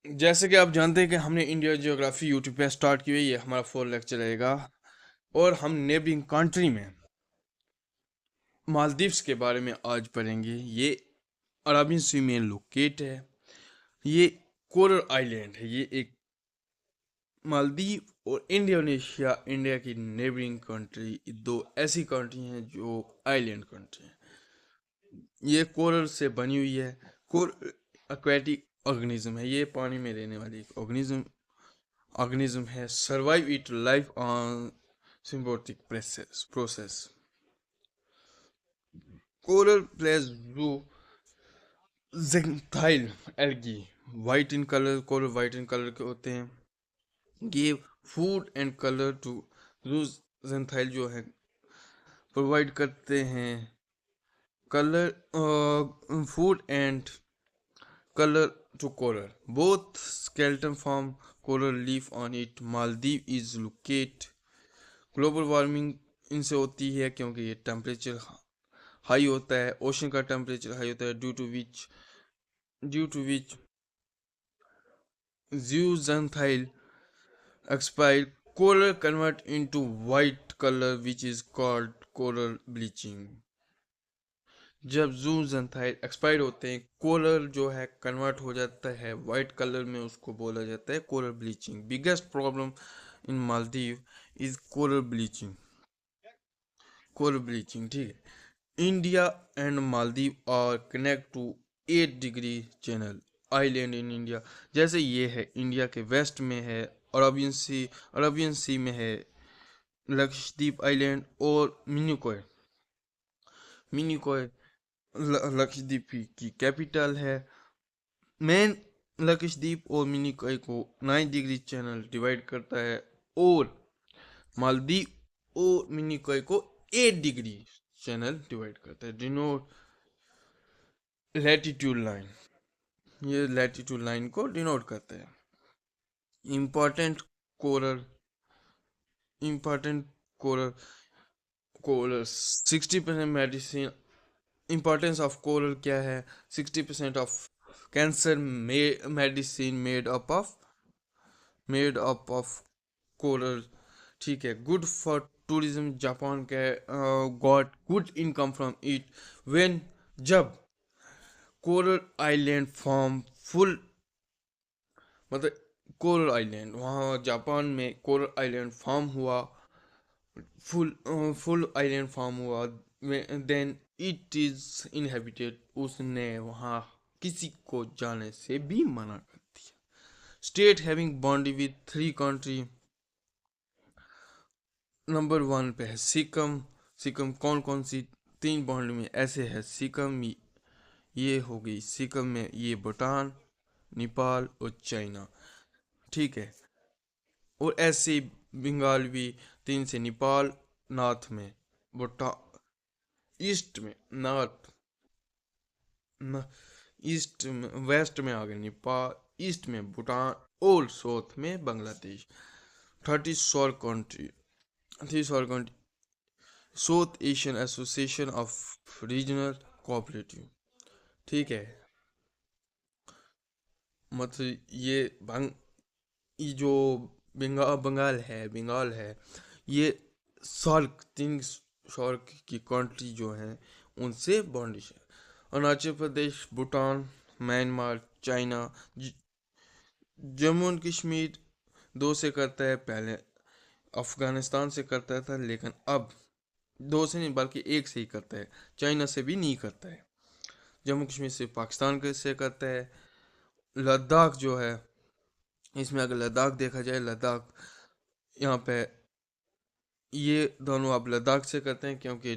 जैसे कि आप जानते हैं कि हमने इंडिया जियोग्राफी यूट्यूब पे स्टार्ट की हुई है। ये हमारा 4 लेक्चर रहेगा और हम नेबरिंग कंट्री में मालदीव्स के बारे में आज पढ़ेंगे। ये अरबियन सी में लोकेट है। ये कोरल आइलैंड है। ये एक मालदीव और इंडोनेशिया इंडिया की नेबरिंग कंट्री, दो ऐसी कंट्री हैं जो आइलैंड कंट्री हैं। ये कोरल से बनी हुई है। कोरल एक्वेटिक ऑर्गेनिज्म है। ये पानी में रहने वाली एक ऑर्गेनिज्म है। Survive it life on symbiotic process. Coral plays zooxanthile algae white in color, coral white in color के होते हैं। give food and color to zooxanthile जो है प्रोवाइड करते हैं colour food and color to coral. Both skeleton form coral leaf on it. Maldives is located. Global warming इनसे होती है क्योंकि ये टेम्परेचर हाई होता है। ओशन का टेम्परेचर हाई होता है due to which zooxanthile expire coral convert into white color which is called coral bleaching। जब zooxanthile एक्सपायर होते हैं कोरल जो है कन्वर्ट हो जाता है वाइट कलर में, उसको बोला जाता है coral bleaching. Biggest problem in Maldives is coral bleaching, ठीक है। India and Maldives are connect to 8 degree channel island in India. जैसे ये है इंडिया के वेस्ट में है, अरबियन सी में है लक्षद्वीप आइलैंड और मिनिकॉय लक्षद्वीप की कैपिटल है। मेन लक्षद्वीप और मिनिकॉय को 9 डिग्री चैनल डिवाइड करता है और मालदीव और मिनिकॉय को 8 डिग्री चैनल डिवाइड करता है। डिनोट लैटिट्यूड लाइन, ये लैटिट्यूड लाइन को डिनोट करता है। Important coral important coral coral 60% medicine. Importance of coral क्या है? 60% of cancer medicine made up of coral, ठीक है। गुड फॉर टूरिज्म, जापान के got good income from it. When जब कोरल आइलैंड फॉर्म फुल, मतलब coral island वहाँ Japan में coral island form हुआ, फुल आइलैंड फॉर्म हुआ, देन इट इज इनहेबिटेड, उसने वहाँ किसी को जाने से भी मना कर दिया। State having boundary with 3 country. Number 1 पे है सिक्किम। सिक्किम कौन कौन सी 3 बॉन्ड में ऐसे है? सिक्किम ये हो गई, सिक्किम में ये भूटान, नेपाल और चाइना, ठीक है। और ऐसे बंगाल भी 3 से नेपाल, नॉर्थ में भूटान, ईस्ट में नॉर्थ न, ईस्ट में वेस्ट में आ गया नेपाल, ईस्ट में भूटान और साउथ में Bangladesh. 30 country south Asian association of regional cooperative, ठीक है। मतलब ये जो बंगाल है ये सार्क 3 सार्क की कंट्री जो हैं उनसे बॉन्डिश है। Arunachal Pradesh, Bhutan, Myanmar, China. Jammu and Kashmir 2 से करता है, पहले अफगानिस्तान से करता था लेकिन अब 2 से नहीं बल्कि 1 से ही करता है, चाइना से भी नहीं करता है। जम्मू कश्मीर से पाकिस्तान से करता है। लद्दाख जो है, इसमें अगर लद्दाख देखा जाए, लद्दाख यहाँ पे ये दोनों अब लद्दाख से करते हैं क्योंकि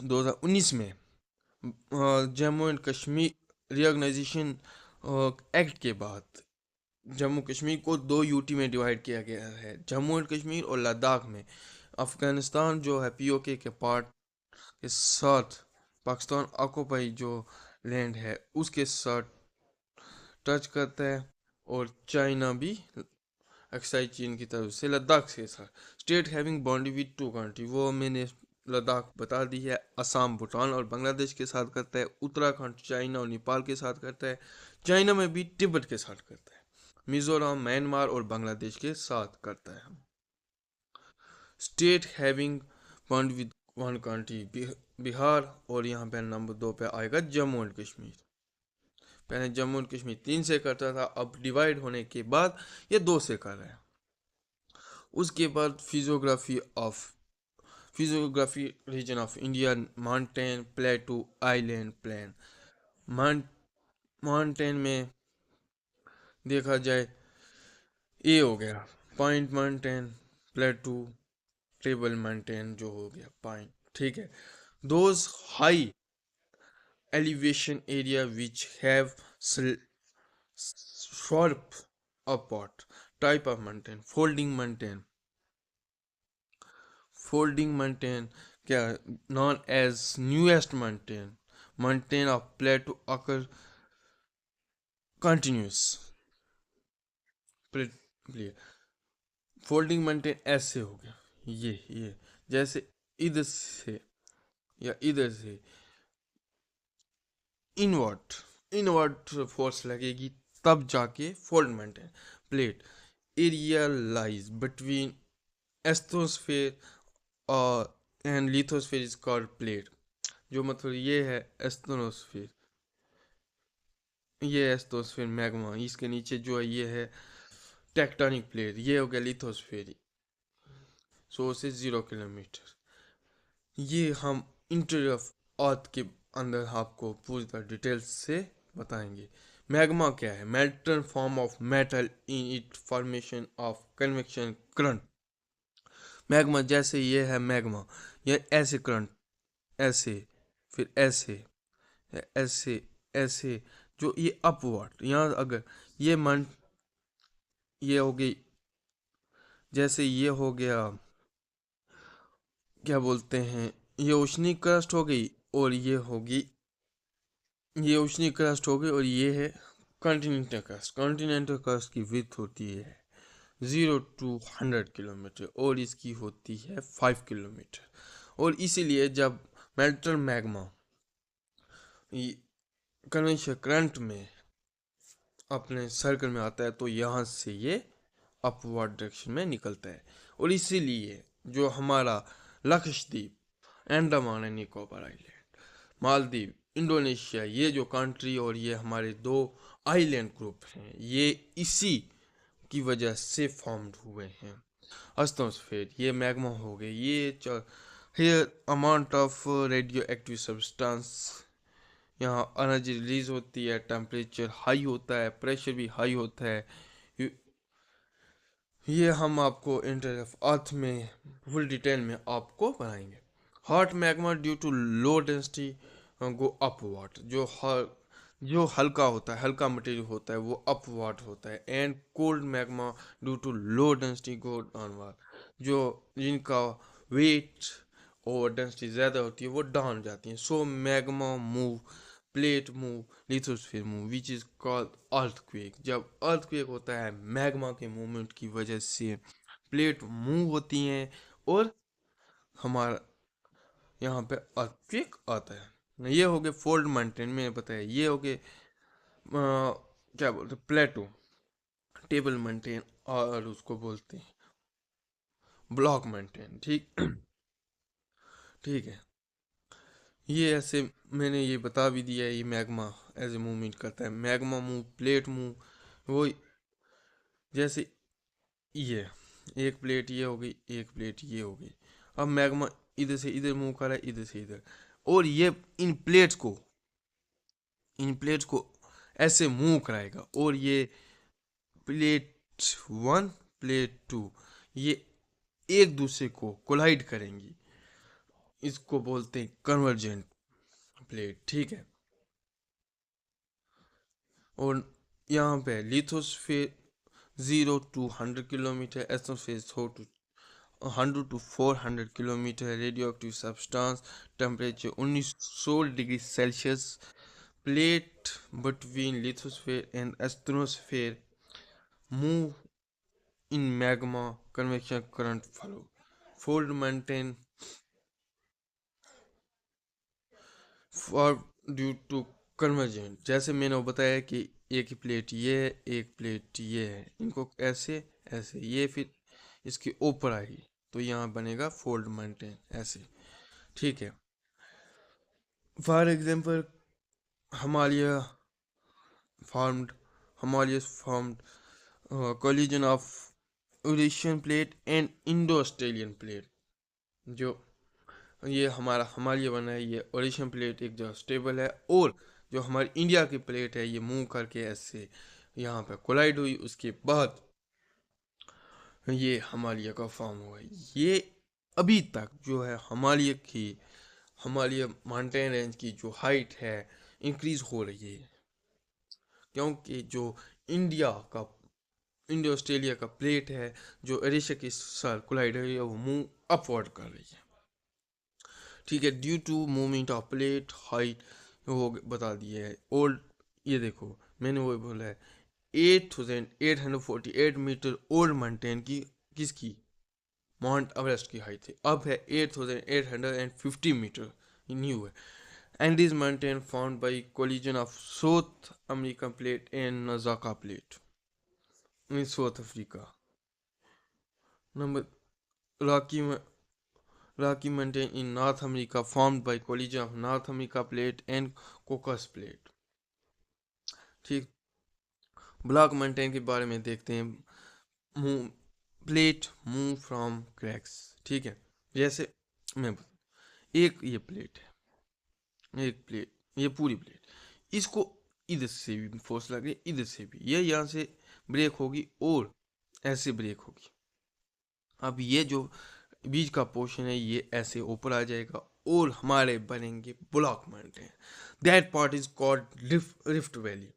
2019 में Jammu and Kashmir reorganisation act के बाद जम्मू कश्मीर को 2 यूटी में डिवाइड किया गया है, जम्मू एंड कश्मीर और लद्दाख में। अफगानिस्तान जो है पीओके के पार्ट के साथ पाकिस्तान ऑक्यूपाई जो लैंड है उसके साथ टच करता है। और चाइना भी एक्साइड चीन की तरफ से लद्दाख के साथ। State having boundary with 2 country, वो मैंने लद्दाख बता दी है। असम भूटान और बांग्लादेश के साथ करता है। उत्तराखंड चाइना और नेपाल के साथ करता है। चाइना में भी तिब्बत के साथ करता है। मिजोरम म्यांमार और बांग्लादेश के साथ करता है। State having bond with one country Bihar, और यहाँ पे नंबर 2 पे आएगा जम्मू एंड कश्मीर। पहले जम्मू एंड कश्मीर 3 से करता था, अब डिवाइड होने के बाद ये 2 से कर रहा है। उसके बाद physiography region of India, mountain plateau island plain. Mountain में देखा जाए ये हो गया point mountain, plateau, table mountain जो हो गया पॉइंट, ठीक है। Those high elevation area which have sharp upward type of mountain, folding mountain क्या known as newest mountain of plateau occur continuous folding mountain ऐसे हो गया, ये जैसे इधर से या इधर से इनवर्ट फोर्स लगेगी तब जाके fold mountain plate area lies between asthenosphere और and lithosphere is called plate. जो मतलब ये है एस्थोस्फेयर, ये एस्थोस्फेयर मैग्मा, इसके नीचे जो है ये है टेक्टोनिक प्लेट, ये हो गया लिथोस्फेयर। सो से 0 किलोमीटर ये हम इंटीरियर ऑफ अर्थ के अंदर आपको पूरी तरह डिटेल्स से बताएंगे। मैग्मा क्या है? Molten form of metal in it formation of convection current. Magma जैसे ये है मैग्मा, ये ऐसे करंट, ऐसे, फिर ऐसे, ऐसे, ऐसे, जो ये अपवर्ड, यहाँ अगर ये मन, ये हो गई, जैसे ये हो गया क्या बोलते हैं, ये ओशनी क्रस्ट हो गई, और ये होगी, ये ओशनी क्रस्ट हो गई, और ये है कॉन्टिनेंटल क्रस्ट। कॉन्टिनेंटल क्रस्ट की विड्थ होती है 0 to 100 किलोमीटर, और इसकी होती है 5 किलोमीटर। और इसीलिए जब मेल्टन मैग्मा कन्वेक्शन करंट में अपने सर्कल में आता है तो यहाँ से ये अपवर्ड डायरेक्शन में निकलता है। और इसीलिए जो हमारा Lakshadweep, Andaman and Nicobar island, Maldives, Indonesia, ये जो कंट्री और ये हमारे 2 आइलैंड ग्रुप हैं, ये इसी की वजह से फॉर्म्ड हुए हैं। एस्थोस्फेयर ये मैग्मा हो गए, ये here amount of radio active substance, यहाँ एनर्जी रिलीज होती है, टेम्परेचर हाई होता है, प्रेशर भी हाई होता है। ये हम आपको इंटर अर्थ में फुल डिटेल में आपको बनाएंगे। Hot magma due to low density go upward, जो हल्का होता है, हल्का मटेरियल होता है, वो अपवर्ड होता है। And cold magma due to low density go downward, जो जिनका वेट और डेंसिटी ज़्यादा होती है वो डाउन जाती है। So magma move, plate move, lithosphere move, which is called earthquake. जब अर्थक्वेक होता है मैग्मा के मूवमेंट की वजह से प्लेट मूव होती हैं और हमारा यहाँ पे अर्थक्वेक आता है। ये हो गए फोल्ड माउंटेन में बताया, ये हो गए क्या बोलते हैं प्लेटो, टेबल माउंटेन, और उसको बोलते हैं ब्लॉक माउंटेन, ठीक ठीक है। ये ऐसे मैंने ये बता भी दिया है, ये मैग्मा एज ए मूवमेंट करता है। मैग्मा मूव, प्लेट मूव, वो जैसे ये एक प्लेट ये हो गई, एक प्लेट ये हो गई। अब मैग्मा इधर से इधर मूव कर रहा है, इधर से इधर, और ये इन प्लेट्स को ऐसे मूव कराएगा, और ये प्लेट 1, प्लेट 2, ये एक दूसरे को कोलाइड करेंगी। इसको बोलते हैं कन्वर्जेंट प्लेट, ठीक है। और यहाँ पे lithosphere 0 to 100 kilometre, asthenosphere 100 to 400 kilometre, radio active substance, temperature 1900 degree Celsius, plate between lithosphere and asthenosphere move in magma, convection current flow, fold mountain for due to conversion, जैसे मैंने वो बताया कि एक प्लेट ये है, एक प्लेट ये है, इनको ऐसे ऐसे ये फिर इसके ऊपर आएगी तो यहाँ बनेगा फोल्ड माउंटेन ऐसे। ठीक है। For example Himalaya formed Himalayas formed collision of Eurasian plate and Indo-Australian plate। जो ये हमारा हिमालय बना है, ये ओरिशियन प्लेट एक जो स्टेबल है, और जो हमारी इंडिया की प्लेट है ये मूव करके ऐसे यहाँ पे कोलाइड हुई, उसके बाद ये हिमालय का फॉर्म हुआ। ये अभी तक जो है हिमालय माउंटेन रेंज की जो हाइट है इंक्रीज हो रही है, क्योंकि जो इंडिया का इंडिया ऑस्ट्रेलिया का प्लेट है जो एरिशा के साथ कोलाइड है वो मूव अपवर्ड कर रही है। ठीक है, due to movement of plate height वो बता दिया है। ओल्ड, ये देखो मैंने वो बोला है 8848 मीटर ओल्ड माउंटेन की किसकी, माउंट एवरेस्ट की हाइट थी, अब है 8850 मीटर न्यू है। And this mountain found by collision of South American plate and Nazca plate in South Africa. Number Rocky, Rocky Mountain in North America formed by collision of North America plate and Caucasus plate। ठीक, block mountain के बारे में देखते हैं। Move plate move from cracks. ठीक है, जैसे मैं एक ये प्लेट है, एक प्लेट, ये पूरी प्लेट, इसको इधर से भी फोर्स लगे, इधर से भी, ये यहाँ से ब्रेक होगी और ऐसे ब्रेक होगी। अब ये जो बीच का पोर्शन है ये ऐसे ऊपर आ जाएगा और हमारे बनेंगे block mountain. That part is called rift valley.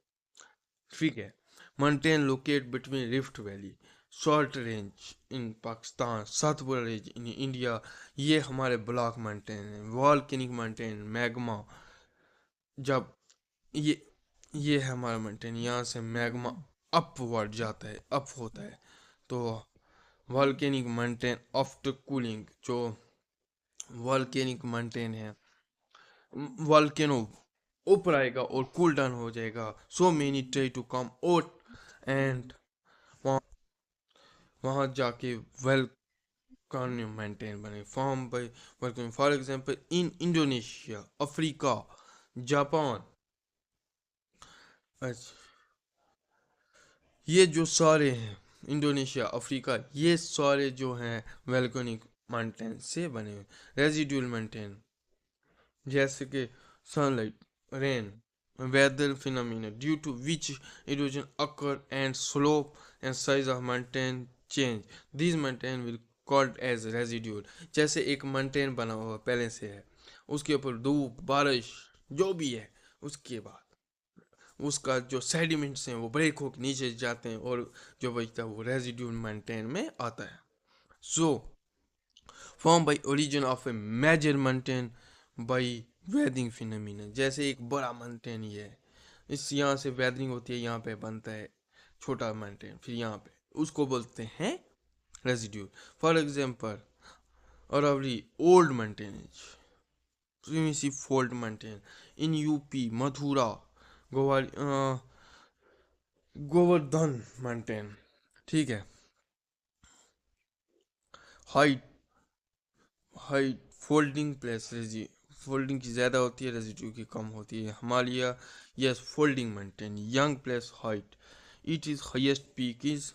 ठीक है, mountain locate between rift valley short range in Pakistan, Satpura range in India. ये हमारे ब्लॉक माउंटेन है, वॉल्केनिक माउंटेन, मैग्मा। जब ये है हमारा माउंटेन, यहाँ से मैग्मा अपवर्ड जाता है, अप होता है, तो वॉल्केनिक माउंटेन आफ्टर कूलिंग, जो वॉल्केनिक माउंटेन है, वॉल्केनो ऊपर आएगा और कूल डाउन हो जाएगा। So many try to come out and वहाँ जाके वॉल्केनो माउंटेन बने form by volcano. For example in Indonesia, Africa, Japan. अच्छा, ये जो सारे हैं इंडोनेशिया, अफ्रीका, ये सारे जो हैं वॉल्केनिक माउंटेन से बने हुए। रेजिडुअल माउंटेन जैसे कि sunlight, rain, weather phenomena due to which erosion occur and slope and size of mountain change, these mountain will called as residual। जैसे एक माउंटेन बना हुआ पहले से है, उसके ऊपर धूप बारिश जो भी है, उसके बाद उसका जो सेडिमेंट्स हैं वो ब्रेक होकर नीचे जाते हैं और जो बचता है वो रेजिड्यूल माउंटेन में आता है। So form by origin of a major mountain by weathering phenomena. जैसे एक बड़ा माउंटेन ये है, इस यहाँ से वेदरिंग होती है, यहाँ पे बनता है छोटा माउंटेन, फिर यहाँ पे उसको बोलते हैं residual. For example Aravalli old mountain, प्रीमिसी fold mountain in UP, Mathura, Govardhan mountain. ठीक है, height height folding plus folding की ज़्यादा होती है, रेजिड्यू की कम होती है। Himalaya yes folding mountain, young plus height, it is highest peak is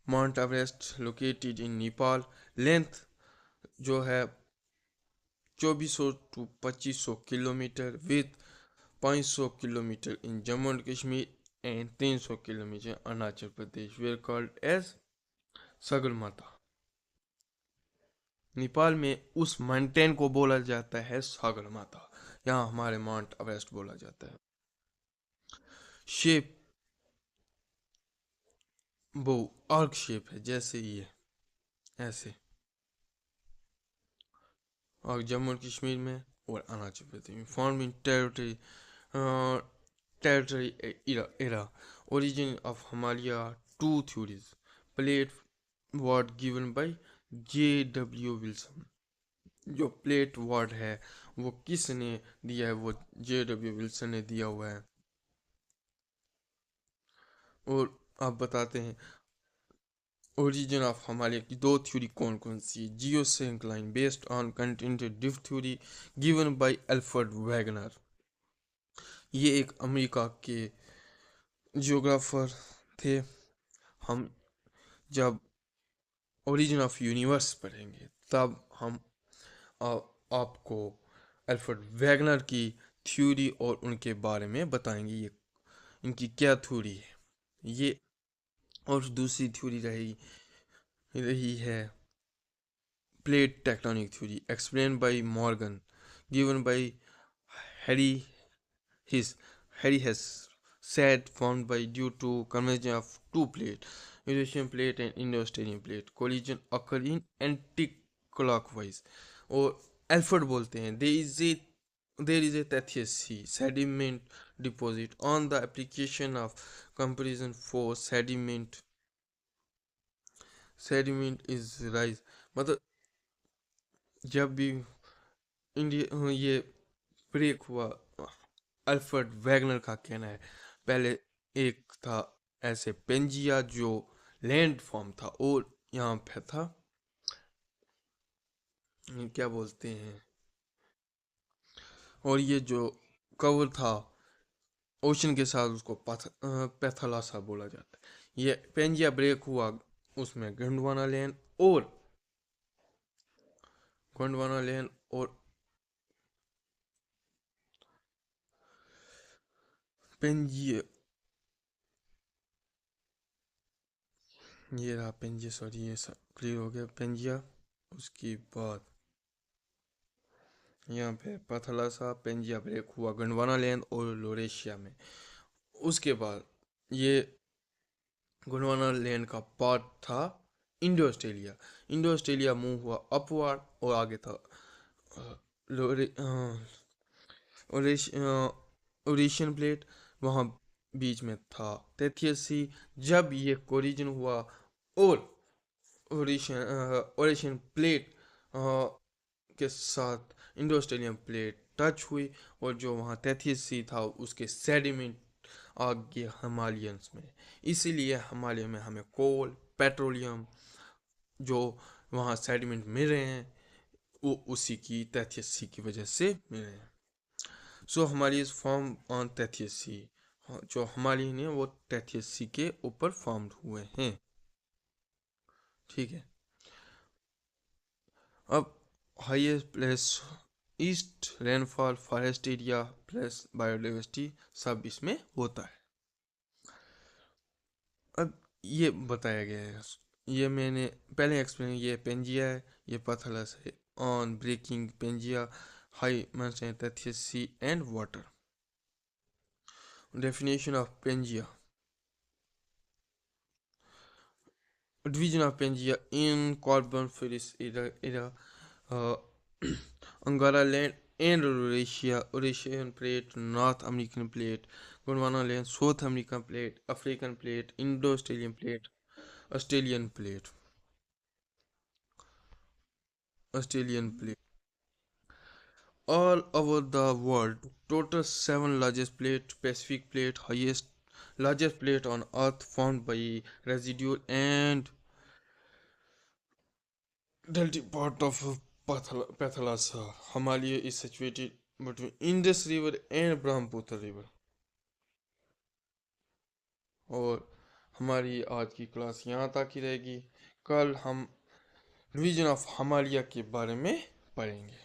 Mount Everest located in Nepal. Length जो है 2400 to 2500 किलोमीटर, with 500 kilometre in Jammu and Kashmir and 300 kilometre Arunachal Pradesh, where called as Sagarmatha. Nepal में उस माउंटेन को बोला जाता है सगरमाथा, यहाँ हमारे माउंट एवरेस्ट बोला जाता है। शेप वो आर्क शेप है, जैसे ये ऐसे, और जम्मू एंड कश्मीर में और अरुणाचल प्रदेश में। Form in tertiary era, origin of Himalaya, two theories, plate word given by J.W. Wilson. जो प्लेट वर्ड है वो किसने दिया है, वो J.W. विल्सन ने दिया हुआ है। और आप बताते हैं ओरिजिन ऑफ हिमालय की दो थ्योरी कौन कौन सी है। Geosyncline based on Continental drift theory given by Alfred Wegener. ये एक अमेरिका के जियोग्राफर थे। हम जब ओरिजिन ऑफ यूनिवर्स पढ़ेंगे तब हम आ, आपको अल्फ्रेड वैगनर की थ्योरी और उनके बारे में बताएंगे, ये इनकी क्या थ्योरी है ये। और दूसरी थ्योरी रही रही है plate tectonic theory explain by Morgan given by Harry His Harry has said formed by due to convergence of two plates, Eurasian plate and Indo-Australian plate. Collision occur in anti-clockwise. और Alfred बोलते हैं there is a Tethys Sea sediment deposit on the application of comparison force sediment is rise। मतलब जब भी India ये break हुआ, Alfred Wegener का कहना है पहले एक था ऐसे पेंजिया जो लैंड फॉर्म था और यहाँ पे था क्या बोलते हैं, और ये जो कवर था ओशन के साथ उसको पैथलासा बोला जाता है। ये पेंजिया ब्रेक हुआ उसमें गोंडवाना लैंड और पेंजिया, ये रहा पेंजिया, सॉरी ये सब क्लियर हो गया पेंजिया। उसके बाद यहाँ पे पथलासा पेंजिया ब्रेक हुआ गंडवाना लैंड और लोरेशिया में। उसके बाद ये गोंडवाना लैंड का पार्ट था Indo Australia. Indo Australia move हुआ अपवर्ड और आगे था लोरे ओरेशियन प्लेट, वहाँ बीच में था तैथियस सी। जब ये कोरिजन हुआ और ओरेशियन प्लेट के साथ इंडो ऑस्ट्रेलियन प्लेट टच हुई और जो वहाँ तैथियस सी था उसके सेडिमेंट आ गए हिमालयंस में। इसीलिए हिमालय में हमें कोल पेट्रोलियम जो वहाँ सेडिमेंट मिल रहे हैं वो उसी की तैथियस सी की वजह से मिल रहे हैं। सो हिमालय इज फॉर्म ऑन तैथियस सी, जो हिमालय ने वो तैथियस सी के ऊपर फॉर्म्ड हुए हैं। ठीक है, अब highest place east rainfall forest area plus biodiversity सब इसमें होता है। अब ये बताया गया है, ये मैंने पहले एक्सप्लेन, ये पेंजिया है, ये पथलस है on breaking Pangaea high Tethys sea and water. Definition of Pangaea. Division of Pangaea in Carboniferous era uh, Angara land and Eurasia, Eurasian plate, North American plate, Gondwana land, South American plate, African plate, Indo-Australian plate, Australian plate, Australian plate. All over the world, total 7 largest plate, Pacific plate, largest plate on Earth formed by residual and delta part of Pathalasa. Himalaya is situated between Indus River and Brahmaputra River. और हमारी आज की class यहाँ तक ही रहेगी। कल हम revision of Himalaya के बारे में पढ़ेंगे।